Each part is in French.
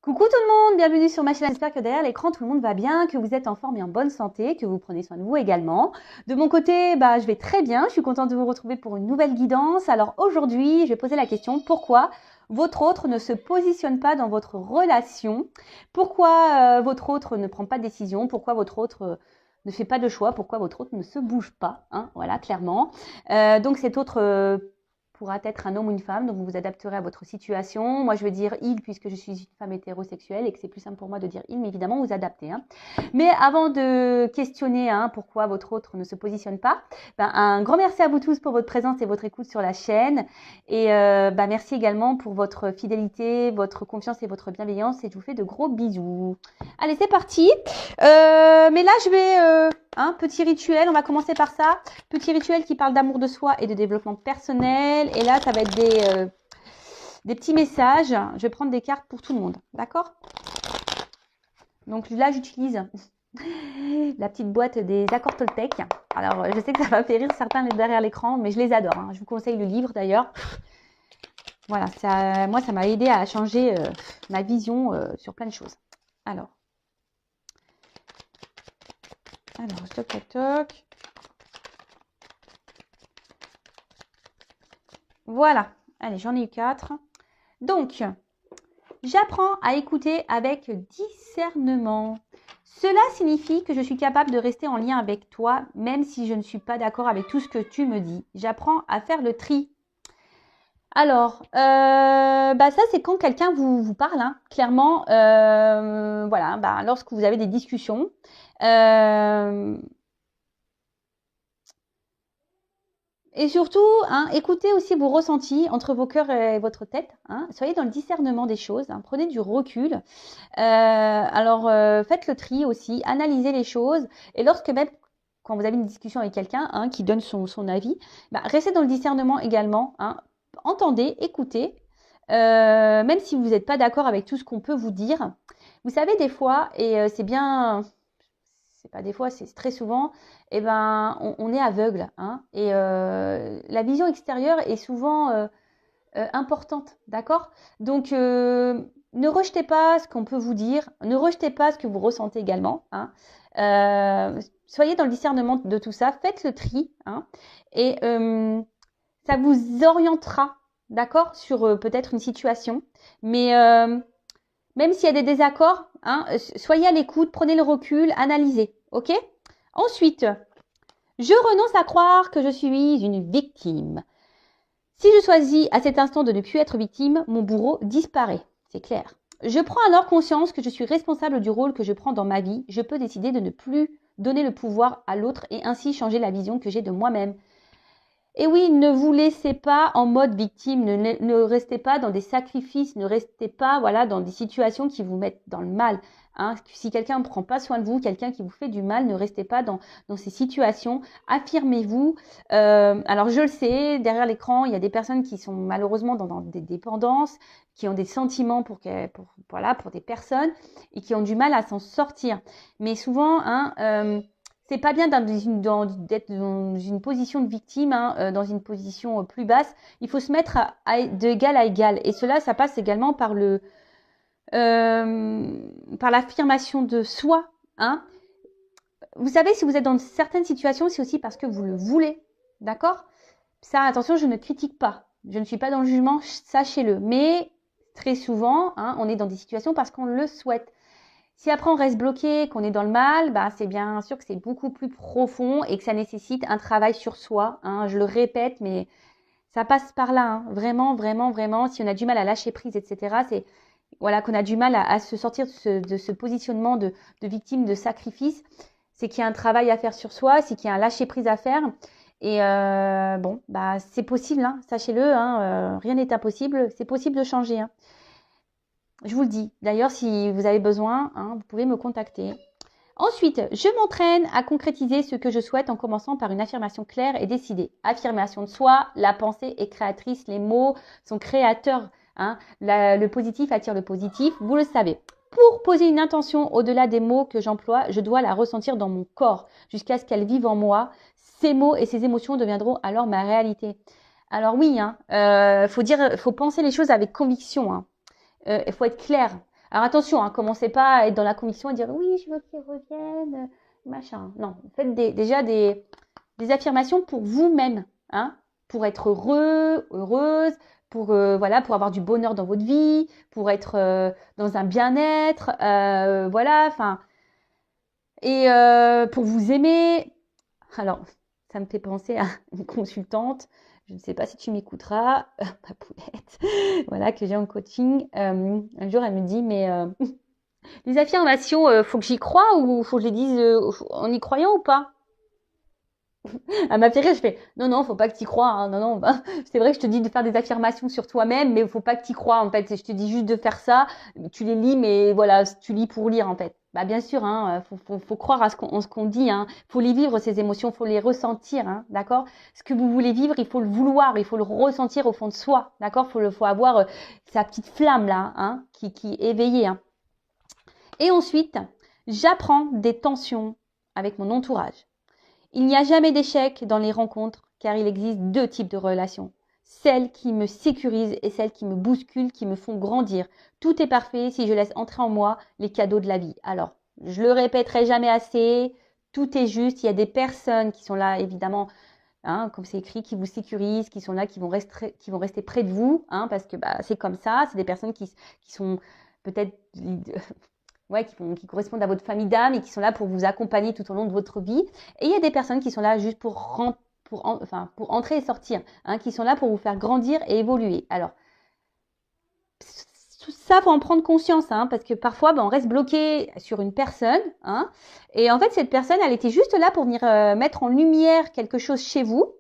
Coucou tout le monde, bienvenue sur ma chaîne. J'espère que derrière l'écran tout le monde va bien, que vous êtes en forme et en bonne santé, que vous prenez soin de vous également. De mon côté, je vais très bien, je suis contente de vous retrouver pour une nouvelle guidance. Alors aujourd'hui, je vais poser la question, pourquoi votre autre ne se positionne pas dans votre relation? Pourquoi votre autre ne prend pas de décision? Pourquoi votre autre ne fait pas de choix? Pourquoi votre autre ne se bouge pas, hein? Voilà, clairement. Donc cet autre pourra être un homme ou une femme, donc vous vous adapterez à votre situation. Moi, je vais dire il, puisque je suis une femme hétérosexuelle et que c'est plus simple pour moi de dire il, mais évidemment, vous adaptez. Hein. Mais avant de questionner pourquoi votre autre ne se positionne pas, un grand merci à vous tous pour votre présence et votre écoute sur la chaîne. Et merci également pour votre fidélité, votre confiance et votre bienveillance. Et je vous fais de gros bisous. Allez, c'est parti. Mais là, je vais... petit rituel, on va commencer par ça. Petit rituel qui parle d'amour de soi et de développement personnel. Et là, ça va être des petits messages. Je vais prendre des cartes pour tout le monde. D'accord? Donc là, j'utilise la petite boîte des accords Toltec. Alors, je sais que ça va faire rire certains derrière l'écran, mais je les adore. Hein. Je vous conseille le livre d'ailleurs. Voilà, moi, ça m'a aidé à changer ma vision sur plein de choses. Alors, toc, toc, toc. Voilà. Allez, j'en ai eu 4. Donc, j'apprends à écouter avec discernement. Cela signifie que je suis capable de rester en lien avec toi, même si je ne suis pas d'accord avec tout ce que tu me dis. J'apprends à faire le tri. Alors, ça c'est quand quelqu'un vous parle, hein, clairement, lorsque vous avez des discussions. Et surtout, écoutez aussi vos ressentis entre vos cœurs et votre tête. Soyez dans le discernement des choses. Prenez du recul. Faites le tri aussi. Analysez les choses. Et même quand vous avez une discussion avec quelqu'un qui donne son avis, restez dans le discernement également. Entendez, écoutez. Même si vous n'êtes pas d'accord avec tout ce qu'on peut vous dire. Vous savez, des fois, et c'est bien... c'est pas des fois, c'est très souvent, on est aveugle. Et la vision extérieure est souvent importante, d'accord? Donc, ne rejetez pas ce qu'on peut vous dire, ne rejetez pas ce que vous ressentez également. Soyez dans le discernement de tout ça, faites le tri, et ça vous orientera, d'accord, sur peut-être une situation. Mais même s'il y a des désaccords, soyez à l'écoute, prenez le recul, analysez, ok? Ensuite, je renonce à croire que je suis une victime. Si je choisis à cet instant de ne plus être victime, mon bourreau disparaît, c'est clair. Je prends alors conscience que je suis responsable du rôle que je prends dans ma vie. Je peux décider de ne plus donner le pouvoir à l'autre et ainsi changer la vision que j'ai de moi-même. Et oui, ne vous laissez pas en mode victime, ne restez pas dans des sacrifices, ne restez pas dans des situations qui vous mettent dans le mal. Si quelqu'un ne prend pas soin de vous, quelqu'un qui vous fait du mal, ne restez pas dans ces situations. Affirmez-vous. Alors je le sais, derrière l'écran, il y a des personnes qui sont malheureusement dans des dépendances, qui ont des sentiments pour des personnes et qui ont du mal à s'en sortir. Mais souvent, c'est pas bien d'être dans une position de victime, dans une position plus basse. Il faut se mettre d'égal à égal. Et cela, ça passe également par par l'affirmation de soi. Vous savez, si vous êtes dans certaines situations, c'est aussi parce que vous le voulez. D'accord? Ça, attention, je ne critique pas. Je ne suis pas dans le jugement, sachez-le. Mais très souvent, on est dans des situations parce qu'on le souhaite. Si après on reste bloqué, qu'on est dans le mal, c'est bien sûr que c'est beaucoup plus profond et que ça nécessite un travail sur soi. Je le répète, mais ça passe par là. Vraiment, vraiment, vraiment. Si on a du mal à lâcher prise, etc., c'est qu'on a du mal à se sortir de ce positionnement de victime, de sacrifice. C'est qu'il y a un travail à faire sur soi, c'est qu'il y a un lâcher prise à faire. Et c'est possible, sachez-le. Rien n'est impossible. C'est possible de changer. Je vous le dis. D'ailleurs, si vous avez besoin, vous pouvez me contacter. Ensuite, je m'entraîne à concrétiser ce que je souhaite en commençant par une affirmation claire et décidée. Affirmation de soi, la pensée est créatrice, les mots sont créateurs. Le positif attire le positif, vous le savez. Pour poser une intention au-delà des mots que j'emploie, je dois la ressentir dans mon corps jusqu'à ce qu'elle vive en moi. Ces mots et ces émotions deviendront alors ma réalité. Alors oui, faut penser les choses avec conviction. Il faut être clair. Alors attention, hein, commencez pas à être dans la conviction et dire oui, je veux qu'il revienne, machin. Non, faites déjà des affirmations pour vous-même, hein, pour être heureux, heureuse, pour voilà, pour avoir du bonheur dans votre vie, pour être dans un bien-être, voilà, enfin, et pour vous aimer. Alors, ça me fait penser à une consultante. Je ne sais pas si tu m'écouteras, ma poulette, voilà, que j'ai en coaching. Un jour, elle me dit, mais les affirmations, faut que j'y croie ou faut que je les dise en y croyant ou pas? Elle m'a fait rire, je fais non, non, faut pas que tu y crois, hein, non, non, bah, c'est vrai que je te dis de faire des affirmations sur toi-même, mais faut pas que tu y crois, en fait. Je te dis juste de faire ça, tu les lis, mais voilà, tu lis pour lire, en fait. Bah, bien sûr, hein, faut croire à ce qu'on dit, hein. Faut les vivre, ces émotions, faut les ressentir, hein, d'accord? Ce que vous voulez vivre, il faut le vouloir, il faut le ressentir au fond de soi, d'accord? Faut avoir sa petite flamme, là, hein, qui est éveillée, hein. Et ensuite, j'apprends des tensions avec mon entourage. Il n'y a jamais d'échec dans les rencontres car il existe deux types de relations. Celles qui me sécurisent et celles qui me bousculent, qui me font grandir. Tout est parfait si je laisse entrer en moi les cadeaux de la vie. Alors, je le répéterai jamais assez, tout est juste. Il y a des personnes qui sont là, évidemment, hein, comme c'est écrit, qui vous sécurisent, qui sont là, qui vont rester près de vous, hein, parce que bah, c'est comme ça. C'est des personnes qui sont peut-être ouais, qui correspondent à votre famille d'âme et qui sont là pour vous accompagner tout au long de votre vie. Et il y a des personnes qui sont là juste pour entrer et sortir, hein, qui sont là pour vous faire grandir et évoluer. Alors, tout ça, faut en prendre conscience, hein, parce que parfois, on reste bloqué sur une personne, hein, et en fait, cette personne, elle était juste là pour venir mettre en lumière quelque chose chez vous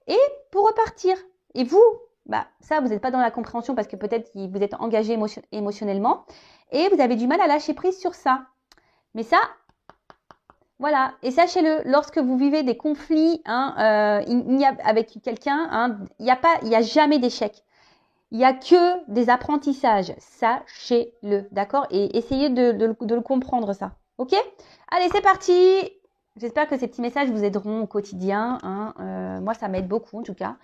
et pour repartir. Et vous, bah, ça, vous n'êtes pas dans la compréhension parce que peut-être vous êtes engagé émotionnellement et vous avez du mal à lâcher prise sur ça. Mais ça, voilà. Et sachez-le, lorsque vous vivez des conflits, hein, avec quelqu'un, hein, il n'y a jamais d'échec. Il n'y a que des apprentissages. Sachez-le, d'accord? Et essayez de le comprendre, ça. Ok? Allez, c'est parti. J'espère que ces petits messages vous aideront au quotidien, hein. Moi, ça m'aide beaucoup, en tout cas.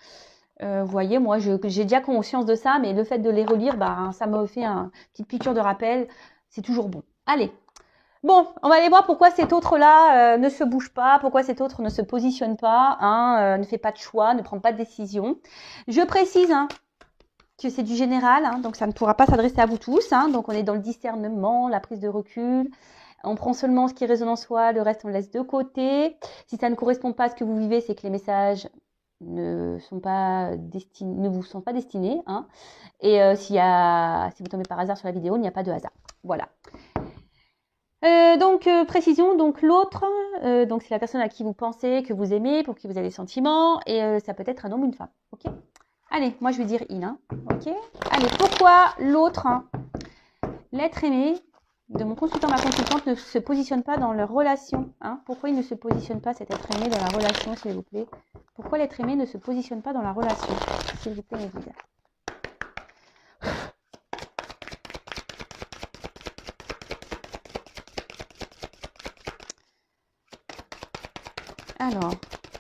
Vous voyez, moi, j'ai déjà conscience de ça, mais le fait de les relire, bah, ça me fait une petite piqûre de rappel. C'est toujours bon. Allez. Bon, on va aller voir pourquoi cet autre-là ne se bouge pas, pourquoi cet autre ne se positionne pas, hein, ne fait pas de choix, ne prend pas de décision. Je précise, hein, que c'est du général, hein, donc ça ne pourra pas s'adresser à vous tous, hein, donc on est dans le discernement, la prise de recul. On prend seulement ce qui résonne en soi, le reste on le laisse de côté. Si ça ne correspond pas à ce que vous vivez, c'est que les messages ne vous sont pas destinés, hein. Et si vous tombez par hasard sur la vidéo, il n'y a pas de hasard. Voilà. Précision, donc l'autre, donc c'est la personne à qui vous pensez, que vous aimez, pour qui vous avez des sentiments, et ça peut être un homme ou une femme. Ok? Allez, moi je vais dire il, hein. Ok? Allez, pourquoi l'autre, hein, l'être aimé de mon consultant, ma consultante, ne se positionne pas dans leur relation, hein? Pourquoi il ne se positionne pas, cet être aimé, dans la relation, s'il vous plaît? Pourquoi l'être aimé ne se positionne pas dans la relation, s'il vous plaît, mes guides? Alors,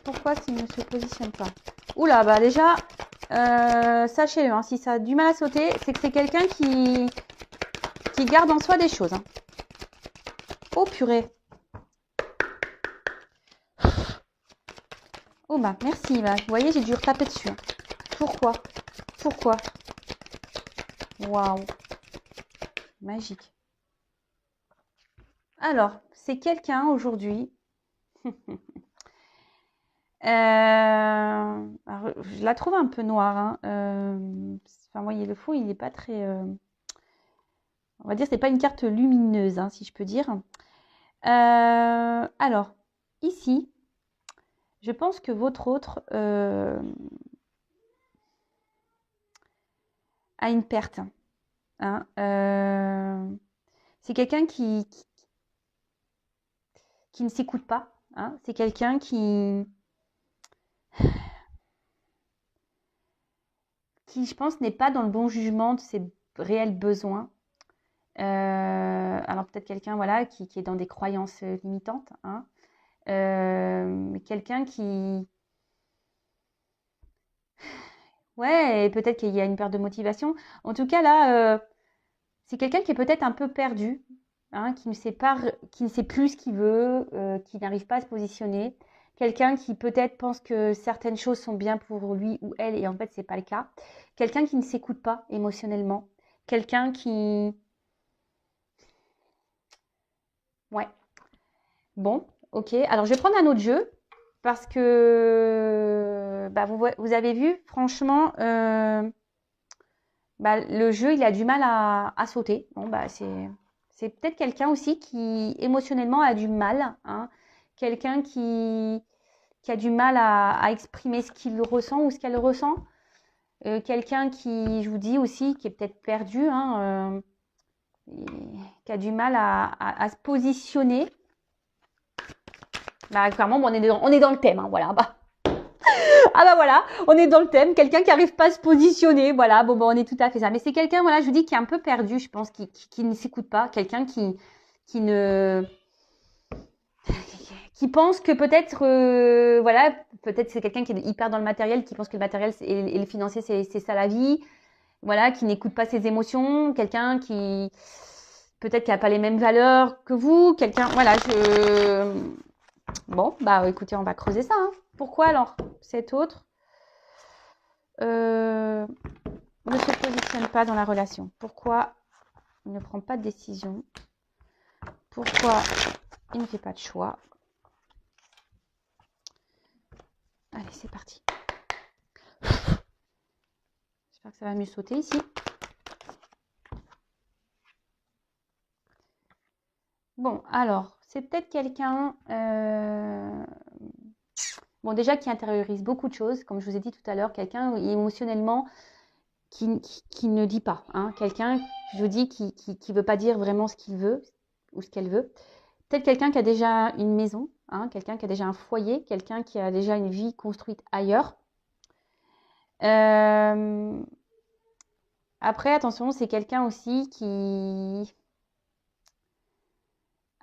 pourquoi il ne se positionne pas? Oula, bah déjà, sachez-le, hein, si ça a du mal à sauter, c'est que c'est quelqu'un qui garde en soi des choses, hein. Oh purée. Oh bah merci, bah, vous voyez, j'ai dû retaper dessus, hein. Pourquoi? Waouh. Magique. Alors, c'est quelqu'un aujourd'hui. Alors, je la trouve un peu noire, hein. Enfin, vous voyez, le fond, il n'est pas très... on va dire, c'est pas une carte lumineuse, hein, si je peux dire. Alors, ici, je pense que votre autre a une perte, hein. C'est quelqu'un qui ne s'écoute pas, hein. C'est quelqu'un qui, je pense, n'est pas dans le bon jugement de ses réels besoins. Alors peut-être quelqu'un, voilà, qui est dans des croyances limitantes, hein. Quelqu'un qui... Ouais, et peut-être qu'il y a une perte de motivation. En tout cas, là, C'est quelqu'un qui est peut-être un peu perdu, hein, qui ne sait pas, qui ne sait plus ce qu'il veut, qui n'arrive pas à se positionner. Quelqu'un qui peut-être pense que certaines choses sont bien pour lui ou elle et en fait c'est pas le cas. Quelqu'un qui ne s'écoute pas émotionnellement. Quelqu'un qui... Ouais. Bon, ok. Alors je vais prendre un autre jeu parce que bah, vous avez vu, franchement, bah, le jeu il a du mal à sauter. Bon, bah, c'est peut-être quelqu'un aussi qui émotionnellement a du mal, hein. Quelqu'un qui a du mal à exprimer ce qu'il ressent ou ce qu'elle ressent. Quelqu'un qui, je vous dis aussi, qui est peut-être perdu, hein, qui a du mal à se positionner. Bah, clairement, bon, on est dans le thème, hein, voilà. Bah. Ah bah voilà, on est dans le thème. Quelqu'un qui n'arrive pas à se positionner, voilà. Bon, on est tout à fait ça. Mais c'est quelqu'un, voilà, je vous dis, qui est un peu perdu, je pense, qui ne s'écoute pas. Quelqu'un qui ne... qui pense que peut-être, voilà, peut-être c'est quelqu'un qui est hyper dans le matériel, qui pense que le matériel et le financier, c'est ça la vie. Voilà, qui n'écoute pas ses émotions. Quelqu'un qui, peut-être, qui n'a pas les mêmes valeurs que vous. Quelqu'un, voilà, Bon, bah écoutez, on va creuser ça, hein. Pourquoi alors cet autre ne se positionne pas dans la relation? Pourquoi il ne prend pas de décision? Pourquoi il ne fait pas de choix? Allez, c'est parti. J'espère que ça va mieux sauter ici. Bon, alors, c'est peut-être quelqu'un... Bon, déjà qui intériorise beaucoup de choses, comme je vous ai dit tout à l'heure, quelqu'un émotionnellement qui ne dit pas, hein. Quelqu'un, je vous dis, qui veut pas dire vraiment ce qu'il veut ou ce qu'elle veut. Peut-être quelqu'un qui a déjà une maison, hein, quelqu'un qui a déjà un foyer, quelqu'un qui a déjà une vie construite ailleurs. Après, attention, c'est quelqu'un aussi qui...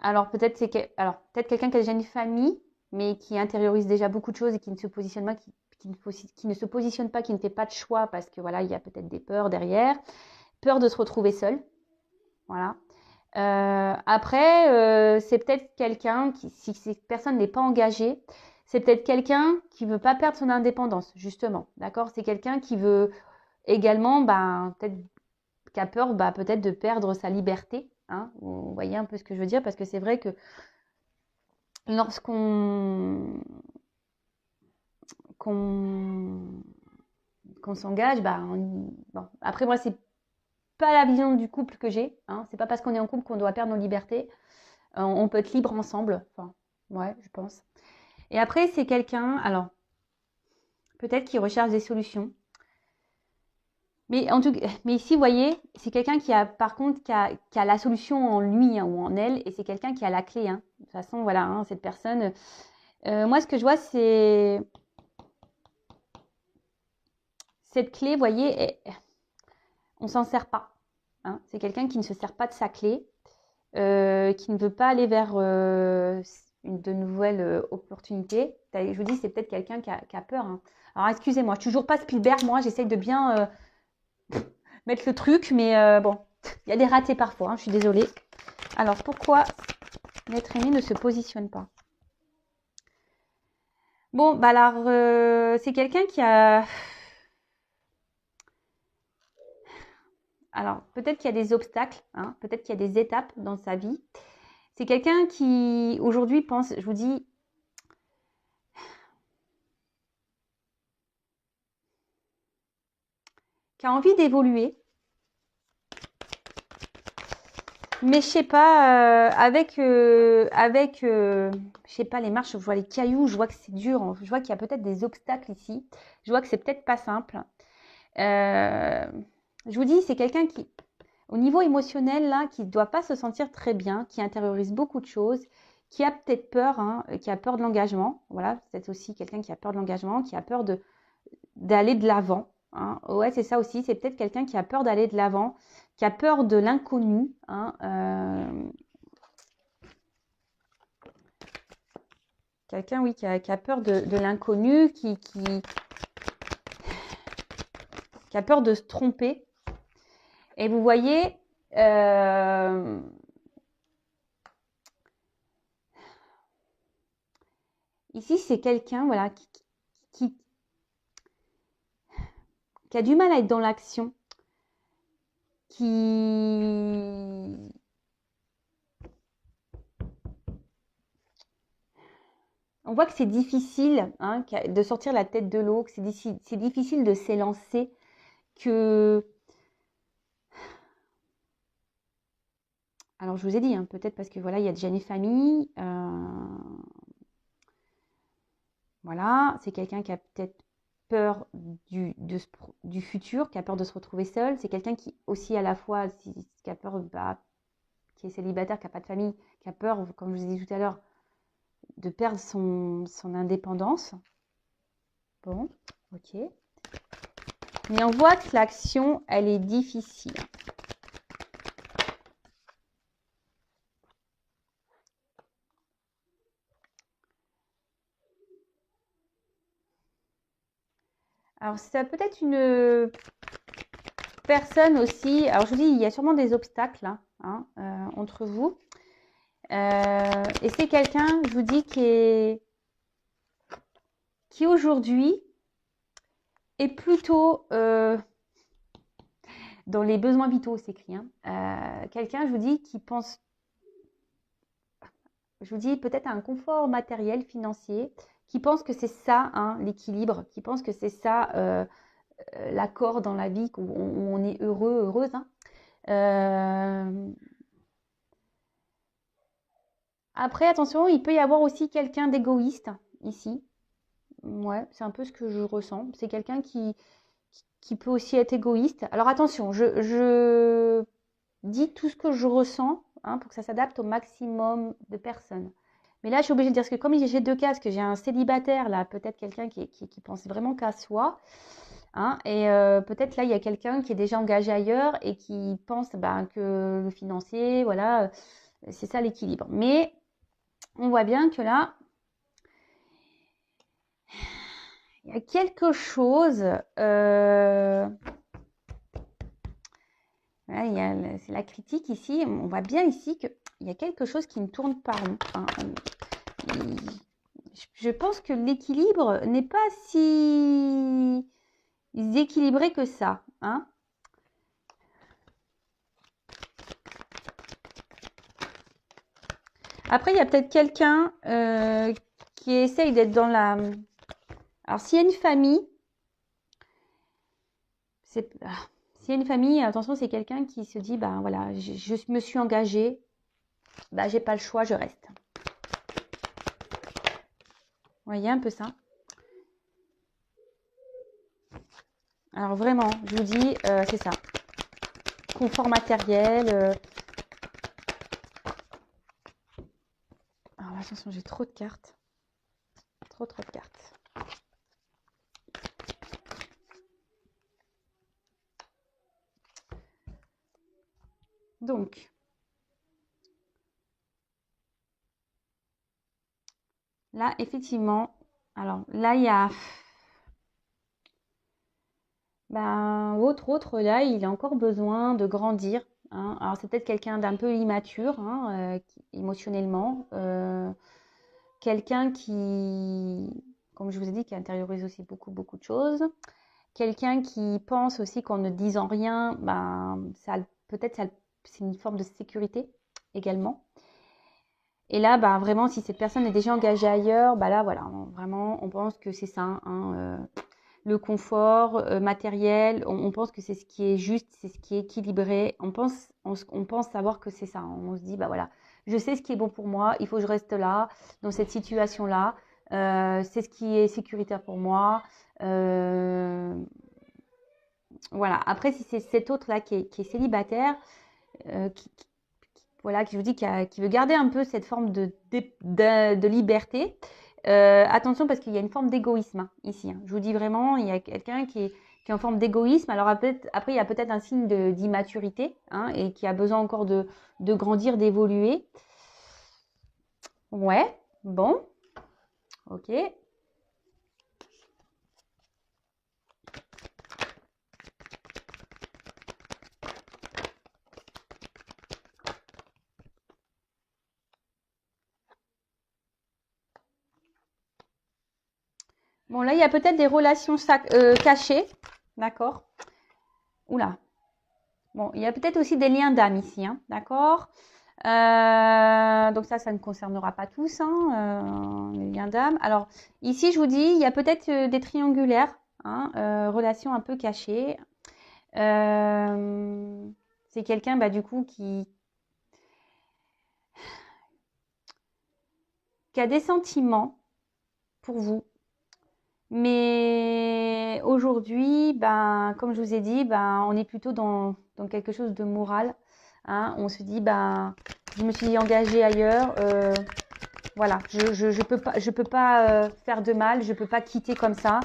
Alors peut-être peut-être quelqu'un qui a déjà une famille, mais qui intériorise déjà beaucoup de choses et qui ne se positionne pas, qui ne se positionne pas, qui ne fait pas de choix parce que voilà, il y a peut-être des peurs derrière, peur de se retrouver seul, voilà. Après, c'est peut-être quelqu'un qui, si cette personne n'est pas engagée, c'est peut-être quelqu'un qui veut pas perdre son indépendance, justement, d'accord? C'est quelqu'un qui veut également, peut-être, qui a peur, peut-être de perdre sa liberté, hein? Vous voyez un peu ce que je veux dire, parce que c'est vrai que lorsqu'on qu'on s'engage, bon. Après moi c'est pas la vision du couple que j'ai, hein. C'est pas parce qu'on est en couple qu'on doit perdre nos libertés. On peut être libre ensemble, enfin, ouais, je pense. Et après c'est quelqu'un, alors peut-être qui recherche des solutions. Mais en tout cas, mais ici, vous voyez, c'est quelqu'un qui a, par contre, qui a la solution en lui, hein, ou en elle, et c'est quelqu'un qui a la clé, hein. De toute façon, voilà, hein, cette personne. Moi, ce que je vois, c'est cette clé, vous voyez, on s'en sert pas, hein. C'est quelqu'un qui ne se sert pas de sa clé, qui ne veut pas aller vers de nouvelles opportunités. Je vous dis, c'est peut-être quelqu'un qui a peur, hein. Alors, excusez-moi, je suis toujours pas Spielberg, moi, j'essaye de bien mettre le truc, mais bon, il y a des ratés parfois, hein, je suis désolée. Alors, pourquoi l'être aimé ne se positionne pas? Bon, alors, c'est quelqu'un qui a... Alors, peut-être qu'il y a des obstacles, hein, peut-être qu'il y a des étapes dans sa vie. C'est quelqu'un qui, aujourd'hui, pense, je vous dis, qui a envie d'évoluer. Mais je sais pas, je sais pas, les marches, je vois les cailloux, je vois que c'est dur, hein. Je vois qu'il y a peut-être des obstacles ici. Je vois que c'est peut-être pas simple. Je vous dis, c'est quelqu'un qui, au niveau émotionnel, là, qui ne doit pas se sentir très bien, qui intériorise beaucoup de choses, qui a peut-être peur, hein, qui a peur de l'engagement. Voilà, c'est aussi quelqu'un qui a peur de l'engagement, qui a peur d'aller de l'avant, hein. Ouais, c'est ça aussi, c'est peut-être quelqu'un qui a peur d'aller de l'avant, qui a peur de l'inconnu, hein, quelqu'un, oui, qui a peur de l'inconnu, qui a peur de se tromper. Et vous voyez, Euh, Ici, c'est quelqu'un voilà, qui, qui a du mal à être dans l'action, qui... On voit que c'est difficile hein, de sortir la tête de l'eau, que c'est difficile de s'élancer, que... Alors, je vous ai dit, hein, peut-être parce que voilà, il y a déjà une famille. Voilà, c'est quelqu'un qui a peut-être peur du futur, qui a peur de se retrouver seul. C'est quelqu'un qui aussi à la fois, qui a peur, qui est célibataire, qui n'a pas de famille, qui a peur, comme je vous ai dit tout à l'heure, de perdre son indépendance. Bon, ok. Mais on voit que l'action, elle est difficile. Alors, ça peut être une personne aussi. Alors, je vous dis, il y a sûrement des obstacles hein, entre vous. Et c'est quelqu'un, je vous dis, qui aujourd'hui est plutôt dans les besoins vitaux, c'est écrit. Hein. Quelqu'un, je vous dis, qui pense, je vous dis, peut-être à un confort matériel, financier, qui pense que c'est ça, hein, l'équilibre, qui pense que c'est ça, l'accord dans la vie, où on est heureux, heureuse. Hein. Après, attention, il peut y avoir aussi quelqu'un d'égoïste ici. Ouais, c'est un peu ce que je ressens. C'est quelqu'un qui peut aussi être égoïste. Alors attention, je dis tout ce que je ressens hein, pour que ça s'adapte au maximum de personnes. Mais là, je suis obligée de dire, parce que comme j'ai deux cas, parce que j'ai un célibataire, là, peut-être quelqu'un qui pense vraiment qu'à soi, hein, et peut-être là, il y a quelqu'un qui est déjà engagé ailleurs et qui pense ben, que le financier, voilà, c'est ça l'équilibre. Mais on voit bien que là, il y a quelque chose... Voilà, c'est la critique ici. On voit bien ici qu'il y a quelque chose qui ne tourne pas rond. Hein. Je pense que l'équilibre n'est pas si équilibré que ça. Hein. Après, il y a peut-être quelqu'un qui essaye d'être dans la... Alors, s'il y a une famille, s'il y a une famille, attention, c'est quelqu'un qui se dit, ben voilà, je me suis engagée, ben, j'ai pas le choix, je reste. Vous voyez un peu ça. Alors vraiment, je vous dis, c'est ça. Confort matériel. Alors attention, j'ai trop de cartes. Trop de cartes. Donc, là, effectivement, alors là, il y a... Ben, autre, là, il a encore besoin de grandir. Hein. Alors, c'est peut-être quelqu'un d'un peu immature, hein, émotionnellement. Quelqu'un qui, comme je vous ai dit, qui intériorise aussi beaucoup de choses. Quelqu'un qui pense aussi qu'en ne disant rien, ben, peut-être c'est une forme de sécurité également. Et là, bah, vraiment, si cette personne est déjà engagée ailleurs, bah là, voilà, vraiment, on pense que c'est ça, hein, le confort matériel, on pense que c'est ce qui est juste, c'est ce qui est équilibré. On pense savoir que c'est ça. On se dit, bah voilà, je sais ce qui est bon pour moi, il faut que je reste là, dans cette situation-là. C'est ce qui est sécuritaire pour moi. Voilà. Après, si c'est cet autre-là qui est célibataire, voilà, qui vous dit qui veut garder un peu cette forme de liberté. Attention parce qu'il y a une forme d'égoïsme hein, ici. Hein. Je vous dis vraiment, il y a quelqu'un qui est en forme d'égoïsme. Alors après, il y a peut-être un signe d'immaturité hein, et qui a besoin encore de grandir, d'évoluer. Ouais, bon, ok. Bon, là, il y a peut-être des relations cachées. D'accord. Oula. Bon, il y a peut-être aussi des liens d'âme ici. Hein, d'accord. Donc ça ne concernera pas tous, hein, les liens d'âme. Alors, ici, je vous dis, il y a peut-être des triangulaires, hein, relations un peu cachées. C'est quelqu'un, bah, du coup, qui a des sentiments pour vous. Mais aujourd'hui, ben, comme je vous ai dit, ben, on est plutôt dans quelque chose de moral. Hein. On se dit, ben, je me suis engagée ailleurs. Voilà, je peux pas faire de mal, je peux pas quitter comme ça.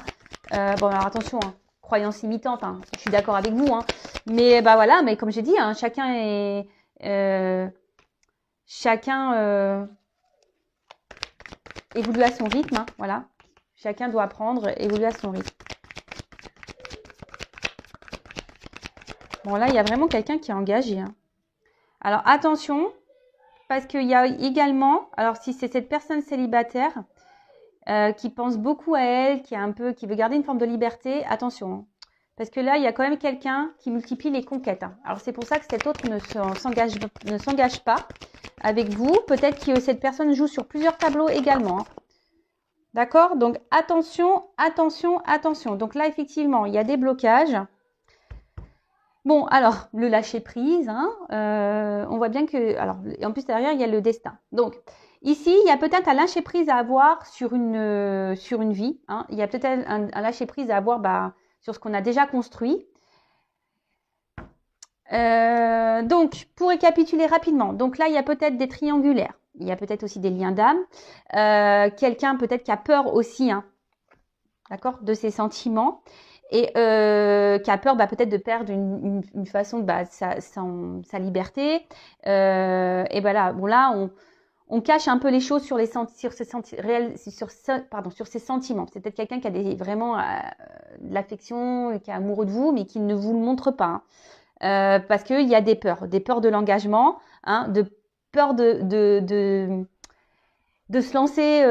Bon, alors attention, hein, croyance limitante. Hein, je suis d'accord avec vous, hein, mais bah voilà, mais comme j'ai dit, hein, chacun est évolue à son rythme. Hein, voilà, chacun doit apprendre, évoluer à son rythme. Bon là, il y a vraiment quelqu'un qui est engagé. Hein. Alors attention, parce qu'il y a également, alors si c'est cette personne célibataire. Qui pense beaucoup à elle, qui veut garder une forme de liberté, attention. Hein. Parce que là, il y a quand même quelqu'un qui multiplie les conquêtes. Hein. Alors c'est pour ça que cet autre ne s'engage pas avec vous. Peut-être que cette personne joue sur plusieurs tableaux également. Hein. D'accord? Donc attention, attention, attention. Donc là, effectivement, il y a des blocages. Bon, alors, le lâcher prise, hein, on voit bien que... Alors, en plus, derrière, il y a le destin. Donc, ici, il y a peut-être un lâcher prise à avoir sur une vie. Hein. Il y a peut-être un lâcher prise à avoir sur ce qu'on a déjà construit. Donc, pour récapituler rapidement, donc là, il y a peut-être des triangulaires. Il y a peut-être aussi des liens d'âme. Quelqu'un peut-être qui a peur aussi, hein, d'accord, de ses sentiments. Et qui a peur peut-être de perdre une façon de sa liberté. Et voilà, bon là, on cache un peu les choses sur ses sentiments. C'est peut-être quelqu'un qui a vraiment de l'affection, qui est amoureux de vous, mais qui ne vous le montre pas. Hein. Parce qu'il y a des peurs de l'engagement, hein, de peur de se lancer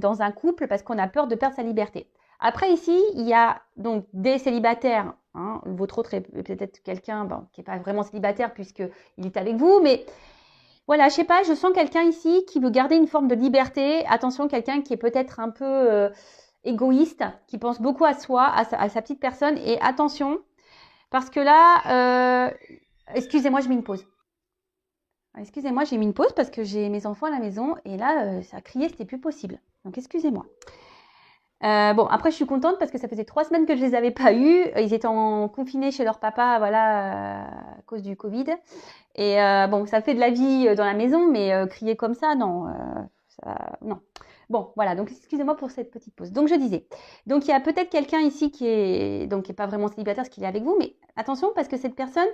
dans un couple parce qu'on a peur de perdre sa liberté. Après ici, il y a donc des célibataires. Hein, votre autre est peut-être quelqu'un qui n'est pas vraiment célibataire puisqu'il est avec vous. Mais voilà, je sais pas, je sens quelqu'un ici qui veut garder une forme de liberté. Attention, quelqu'un qui est peut-être un peu égoïste, qui pense beaucoup à soi, à sa petite personne. Et attention, parce que là, excusez-moi, je mets une pause. Excusez-moi, j'ai mis une pause parce que j'ai mes enfants à la maison et là, ça criait, c'était plus possible. Donc, excusez-moi. Bon, après, je suis contente parce que ça faisait 3 semaines que je les avais pas eus. Ils étaient confinés chez leur papa, voilà, à cause du Covid. Et bon, ça fait de la vie dans la maison, mais crier comme ça, non. Non. Bon, voilà, donc excusez-moi pour cette petite pause. Donc, je disais, donc il y a peut-être quelqu'un ici qui est pas vraiment célibataire, parce qu'il est avec vous, mais attention parce que cette personne...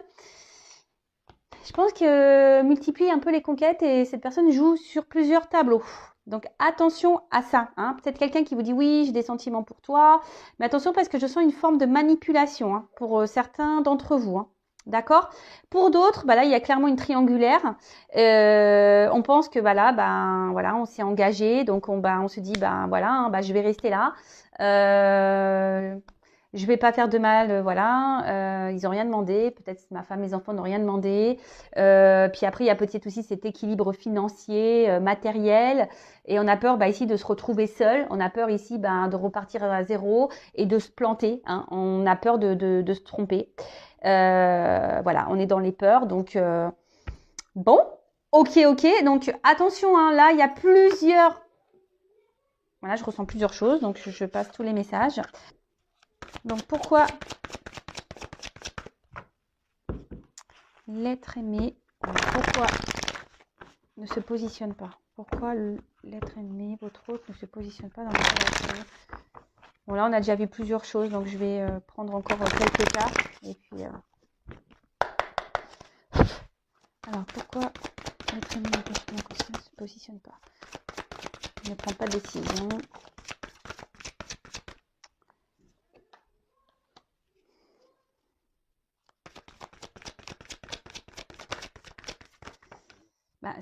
Je pense que multiplie un peu les conquêtes et cette personne joue sur plusieurs tableaux. Donc attention à ça. Hein. Peut-être quelqu'un qui vous dit oui, j'ai des sentiments pour toi. Mais attention parce que je sens une forme de manipulation pour certains d'entre vous. Hein. D'accord. Pour d'autres, là, il y a clairement une triangulaire. On pense que voilà, on s'est engagé. Donc on se dit, je vais rester là. Je vais pas faire de mal, voilà. Ils ont rien demandé. Peut-être ma femme, mes enfants n'ont rien demandé. Puis après, il y a peut-être aussi cet équilibre financier, matériel. Et on a peur ici de se retrouver seul. On a peur ici de repartir à zéro et de se planter. Hein. On a peur de se tromper. Voilà, on est dans les peurs. Donc, bon, ok. Donc, attention, hein, là, il y a plusieurs... Voilà, je ressens plusieurs choses. Donc, je passe tous les messages. Donc, pourquoi l'être aimé, pourquoi ne se positionne pas? Pourquoi l'être aimé, votre autre, ne se positionne pas dans la relation? Bon, là, on a déjà vu plusieurs choses, donc je vais prendre encore quelques cartes. Et puis, alors, pourquoi l'être aimé, ne se positionne pas? Il ne prend pas de décision.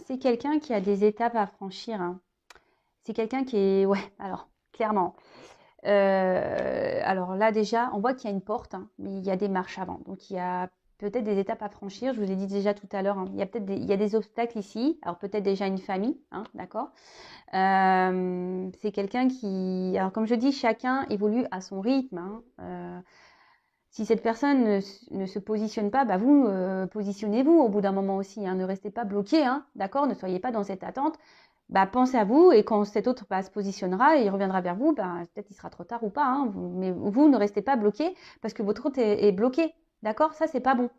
C'est quelqu'un qui a des étapes à franchir. Hein. C'est quelqu'un qui est... Ouais, alors, clairement. Alors là déjà, on voit qu'il y a une porte, hein, mais il y a des marches avant. Donc il y a peut-être des étapes à franchir. Je vous ai dit déjà tout à l'heure, hein, il y a peut-être il y a des obstacles ici. Alors peut-être déjà une famille, hein, d'accord. C'est quelqu'un qui, alors comme je dis, chacun évolue à son rythme. Hein. Si cette personne ne se positionne pas, bah vous positionnez-vous au bout d'un moment aussi. Hein. Ne restez pas bloqué, hein, d'accord. Ne soyez pas dans cette attente. Bah, pensez à vous et quand cet autre se positionnera et il reviendra vers vous, bah, peut-être il sera trop tard ou pas. Hein, mais vous ne restez pas bloqué parce que votre autre est bloqué, d'accord. Ça, c'est pas bon.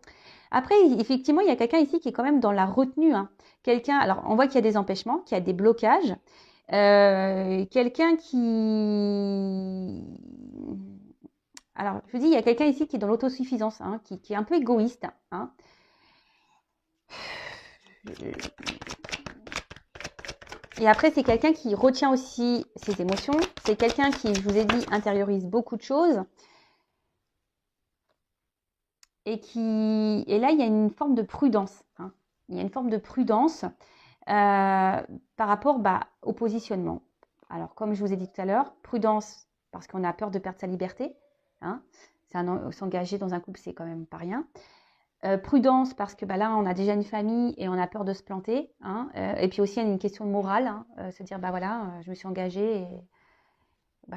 Après, effectivement, il y a quelqu'un ici qui est quand même dans la retenue. Hein. Quelqu'un, alors on voit qu'il y a des empêchements, qu'il y a des blocages. Quelqu'un qui... Alors, je vous dis, il y a quelqu'un ici qui est dans l'autosuffisance, hein, qui est un peu égoïste. Hein. Et après, c'est quelqu'un qui retient aussi ses émotions. C'est quelqu'un qui, je vous ai dit, intériorise beaucoup de choses. Et là, il y a une forme de prudence. Hein. Il y a une forme de prudence par rapport au positionnement. Alors, comme je vous ai dit tout à l'heure, prudence parce qu'on a peur de perdre sa liberté. Hein. S'engager dans un couple, c'est quand même pas rien. Prudence parce que là, on a déjà une famille et on a peur de se planter. Hein. Et puis aussi, il y a une question de morale. Hein. Se dire, voilà, je me suis engagée et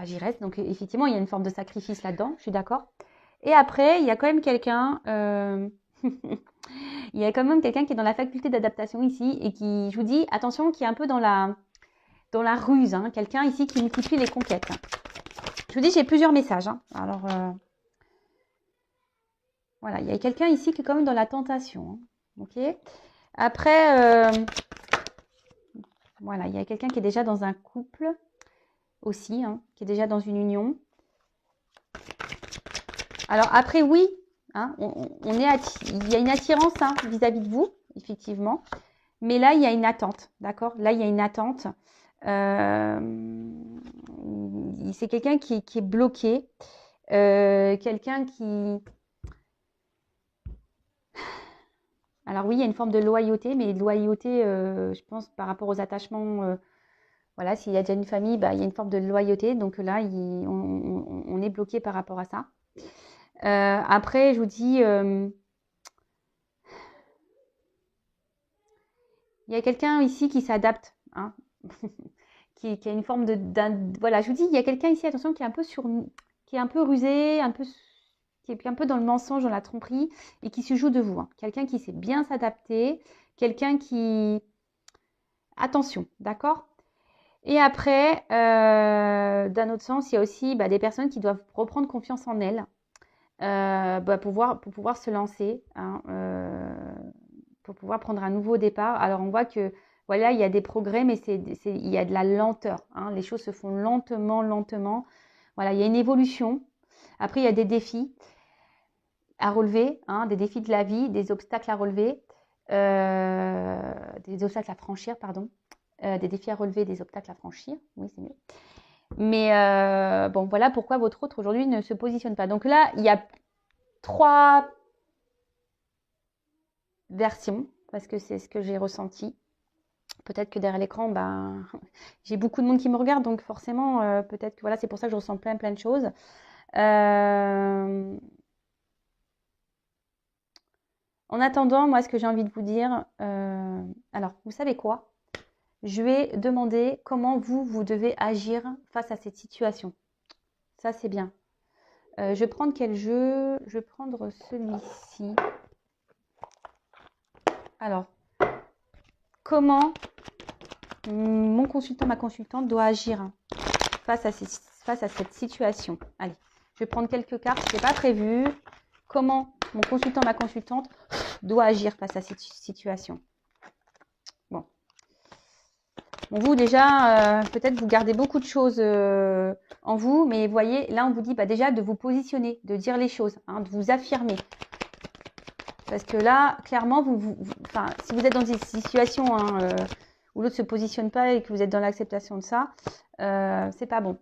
j'y reste. Donc, effectivement, il y a une forme de sacrifice là-dedans. Je suis d'accord. Et après, il y a quand même quelqu'un... il y a quand même quelqu'un qui est dans la faculté d'adaptation ici et qui, je vous dis, attention, qui est un peu dans la ruse. Hein. Quelqu'un ici qui multiplie les conquêtes. Je vous dis, j'ai plusieurs messages. Hein. Alors, voilà, il y a quelqu'un ici qui est quand même dans la tentation. Hein. Ok. Après, voilà, il y a quelqu'un qui est déjà dans un couple aussi, hein, qui est déjà dans une union. Alors après, oui, hein, il y a une attirance vis-à-vis de vous, effectivement. Mais là, il y a une attente, d'accord? Là, il y a une attente. C'est quelqu'un qui est bloqué. Quelqu'un qui... Alors oui, il y a une forme de loyauté, mais loyauté, je pense, par rapport aux attachements... voilà, s'il y a déjà une famille, il y a une forme de loyauté. Donc là, on est bloqué par rapport à ça. Après, je vous dis... il y a quelqu'un ici qui s'adapte, hein, qui a une forme voilà, je vous dis, il y a quelqu'un ici, attention, qui est un peu qui est un peu rusé, qui est un peu dans le mensonge, dans la tromperie, et qui se joue de vous. Hein. Quelqu'un qui sait bien s'adapter, quelqu'un qui... Attention, d'accord? Et après, d'un autre sens, il y a aussi des personnes qui doivent reprendre confiance en elles pour pouvoir se lancer, hein, pour pouvoir prendre un nouveau départ. Alors, on voit que, voilà, il y a des progrès, mais il y a de la lenteur. Hein. Les choses se font lentement, lentement. Voilà, il y a une évolution. Après, il y a des défis à relever, hein, des défis de la vie, des obstacles à relever, des obstacles à franchir, pardon. Des défis à relever, des obstacles à franchir. Oui, c'est mieux. Mais bon, voilà pourquoi votre autre aujourd'hui ne se positionne pas. Donc là, il y a 3 versions, parce que c'est ce que j'ai ressenti. Peut-être que derrière l'écran, j'ai beaucoup de monde qui me regarde, donc forcément, peut-être que voilà, c'est pour ça que je ressens plein de choses. En attendant, moi, ce que j'ai envie de vous dire, alors, vous savez quoi? Je vais demander comment vous devez agir face à cette situation. Ça, c'est bien. Je vais prendre quel jeu? Je vais prendre celui-ci. Alors, comment mon consultant, ma consultante doit agir face à cette situation? Allez, je vais prendre quelques cartes, ce n'est pas prévu. Comment mon consultant, ma consultante doit agir face à cette situation? Bon, vous déjà, peut-être vous gardez beaucoup de choses en vous, mais vous voyez, là on vous dit déjà de vous positionner, de dire les choses, hein, de vous affirmer. Parce que là, clairement, si vous êtes dans une situation où l'autre ne se positionne pas et que vous êtes dans l'acceptation de ça, c'est pas bon.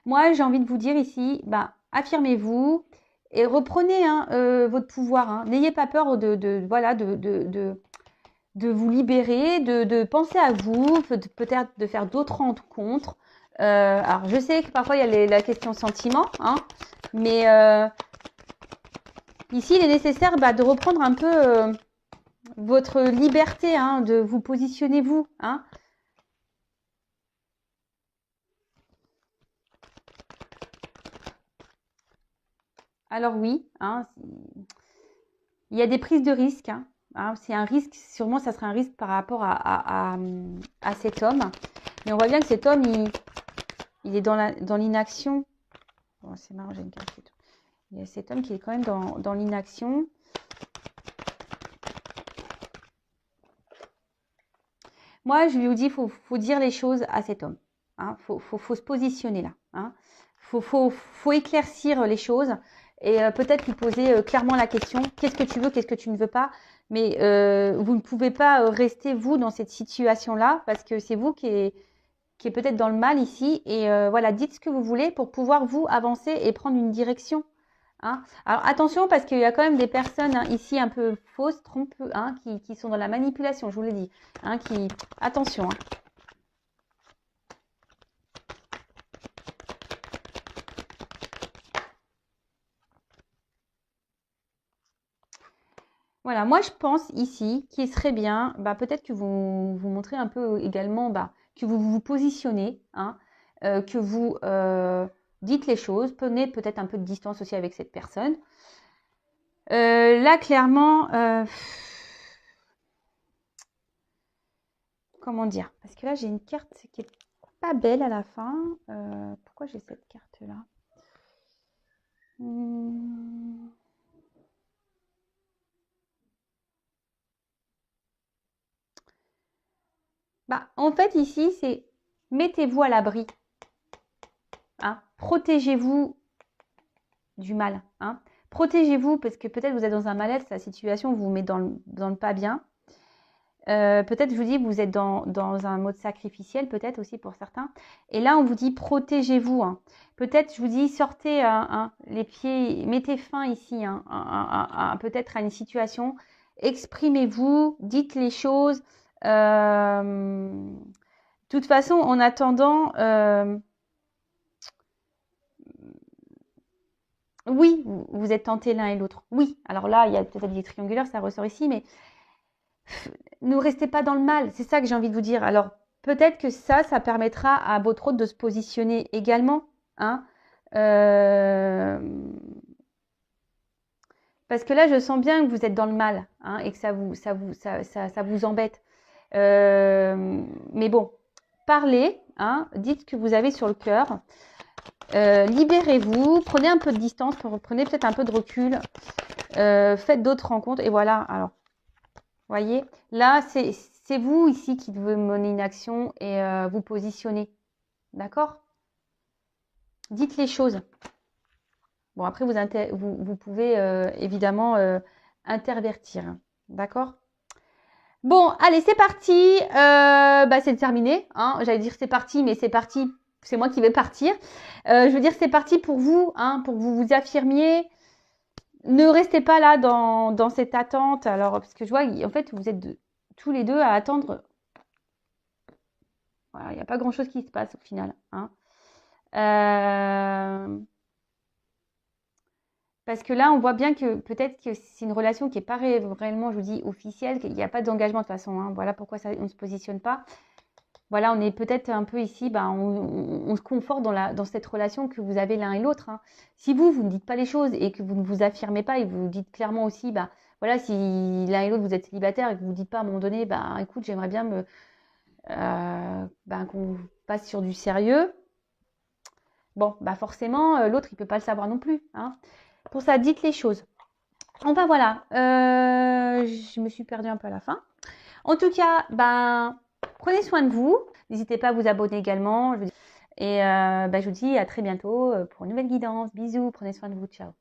Moi, j'ai envie de vous dire ici, affirmez-vous et reprenez votre pouvoir. Hein. N'ayez pas peur de vous libérer, de penser à vous, peut-être de faire d'autres rencontres. Alors, je sais que parfois, il y a la question sentiment, hein, mais ici, il est nécessaire de reprendre un peu votre liberté, hein, de vous positionner vous. Hein. Alors oui, hein, il y a des prises de risques. Hein. Hein, c'est un risque, sûrement ça serait un risque par rapport à cet homme. Mais on voit bien que cet homme, il est dans l'inaction. Bon, c'est marrant, j'ai une carte et tout. Il y a cet homme qui est quand même dans l'inaction. Moi, je lui ai dit, il faut dire les choses à cet homme. Hein. Faut se positionner là. Hein. Faut éclaircir les choses et peut-être lui poser clairement la question, qu'est-ce que tu veux, qu'est-ce que tu ne veux pas. Mais vous ne pouvez pas rester, vous, dans cette situation-là parce que c'est vous qui est peut-être dans le mal ici. Et voilà, dites ce que vous voulez pour pouvoir, vous, avancer et prendre une direction. Hein. Alors attention parce qu'il y a quand même des personnes hein, ici un peu fausses, trompeuses, hein, qui sont dans la manipulation, je vous l'ai dit. Hein, Attention. Hein. Voilà, moi je pense ici qu'il serait bien, peut-être que vous montrez un peu également que vous vous positionnez, hein, que vous dites les choses, prenez peut-être un peu de distance aussi avec cette personne. Là, clairement, comment dire? Parce que là, j'ai une carte qui est pas belle à la fin. Pourquoi j'ai cette carte-là? En fait, ici, c'est mettez-vous à l'abri. Hein, protégez-vous du mal. Hein. Protégez-vous parce que peut-être vous êtes dans un mal-être, la situation vous met dans le pas bien. Peut-être, je vous dis, vous êtes dans un mode sacrificiel, peut-être aussi pour certains. Et là, on vous dit protégez-vous. Hein. Peut-être, je vous dis, sortez les pieds, mettez fin ici, peut-être à une situation. Exprimez-vous, dites les choses. De toute façon, en attendant, oui, vous êtes tentés l'un et l'autre. Oui, alors là, il y a peut-être des triangulaires, ça ressort ici, mais ne restez pas dans le mal. C'est ça que j'ai envie de vous dire. Alors, peut-être que ça permettra à votre hôte de se positionner également. Hein. Parce que là, je sens bien que vous êtes dans le mal hein, et que ça vous embête. Mais bon, parlez, hein, dites ce que vous avez sur le cœur. Libérez-vous, prenez un peu de distance, prenez peut-être un peu de recul, faites d'autres rencontres et voilà. Alors, voyez, là, c'est vous ici qui devez mener une action et vous positionner. D'accord? Dites les choses. Bon, après, vous pouvez évidemment intervertir. D'accord? Bon, allez, c'est parti. C'est terminé. Hein. J'allais dire c'est parti, mais c'est parti. C'est moi qui vais partir. Je veux dire, c'est parti pour vous, hein, pour que vous vous affirmiez. Ne restez pas là dans cette attente. Alors, parce que je vois, en fait, vous êtes tous les deux à attendre. Voilà, il n'y a pas grand-chose qui se passe au final. Hein. Parce que là, on voit bien que peut-être que c'est une relation qui n'est pas réellement, je vous dis, officielle, qu'il n'y a pas d'engagement de toute façon. Hein. Voilà pourquoi on ne se positionne pas. Voilà, on est peut-être un peu ici, on se conforte dans cette relation que vous avez l'un et l'autre. Hein. Si vous ne dites pas les choses et que vous ne vous affirmez pas et que vous dites clairement aussi, voilà, si l'un et l'autre vous êtes célibataire et que vous ne dites pas à un moment donné, écoute, j'aimerais bien qu'on passe sur du sérieux. Bon, forcément, l'autre, il ne peut pas le savoir non plus. Hein. Pour ça, dites les choses. Enfin, voilà. Je me suis perdue un peu à la fin. En tout cas, prenez soin de vous. N'hésitez pas à vous abonner également. Et je vous dis à très bientôt pour une nouvelle guidance. Bisous, prenez soin de vous. Ciao.